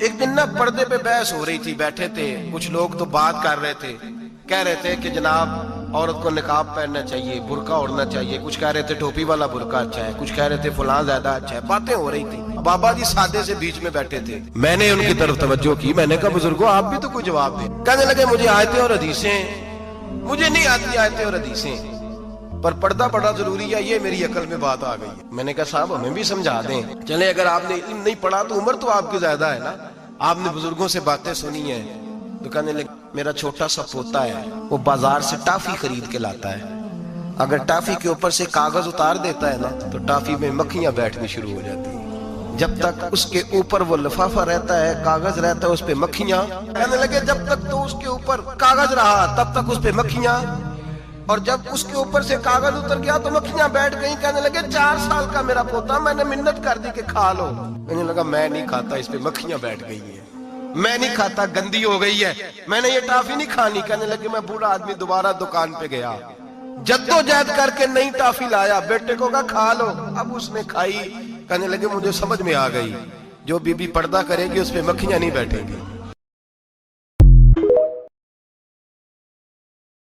ایک دن نا پردے پہ بحث ہو رہی تھی، بیٹھے تھے کچھ لوگ تو بات کر رہے تھے، کہہ رہے تھے کہ جناب عورت کو نقاب پہننا چاہیے، برقع اوڑھنا چاہیے، کچھ کہہ رہے تھے ٹوپی والا برقع اچھا ہے، کچھ کہہ رہے تھے فلاں زیادہ اچھا ہے، باتیں ہو رہی تھی۔ بابا جی سادے سے بیچ میں بیٹھے تھے، میں نے ان کی طرف توجہ کی، میں نے کہا بزرگوں آپ بھی تو کوئی جواب دیں۔ کہنے لگے مجھے آیتیں اور حدیثیں مجھے نہیں آتی، آیتیں اور حدیثیں، پر پردہ بڑا ضروری ہے، یہ میری عقل میں بات آ گئی ہے۔ میں نے کہا صاحب ہمیں بھی سمجھا دیں، چلیں اگر آپ نے علم نہیں پڑھا تو عمر تو آپ کی زیادہ ہے نا، آپ نے بزرگوں سے باتیں سنی ہیں۔ تو کہنے لگے میرا چھوٹا سا پوتا ہے، وہ بازار سے ٹافی خرید کے لاتا ہے، اگر ٹافی کے اوپر سے کاغذ اتار دیتا ہے نا تو ٹافی میں مکھیاں بیٹھنی شروع ہو جاتی ہیں، جب تک اس کے اوپر وہ لفافہ رہتا ہے، کاغذ رہتا ہے، اس پہ مکھیاں۔ کہنے لگے جب تک تو اس کے اوپر کاغذ رہا تب تک اس پہ مکھیاں، اور جب اس کے اوپر سے کاغذ اتر گیا تو مکھیاں بیٹھ گئیں۔ کہنے لگے 4 سال کا میرا پوتا، میں نے منت کر دی کہ کھا لو، کہنے لگا میں نہیں کھاتا، اس پہ مکھیاں بیٹھ گئی ہیں، میں نہیں کھاتا، گندی ہو گئی ہے، میں نے یہ ٹافی نہیں کھانی۔ کہنے لگے میں بوڑھا آدمی دوبارہ دکان پہ گیا، جدوجہد کر کے نئی ٹافی لایا، بیٹے کو کہا کھا لو، اب اس نے کھائی۔ کہنے لگے مجھے سمجھ میں آ گئی، جو بی بی پردہ کرے گی اس پہ مکھیاں نہیں بیٹھیں گی۔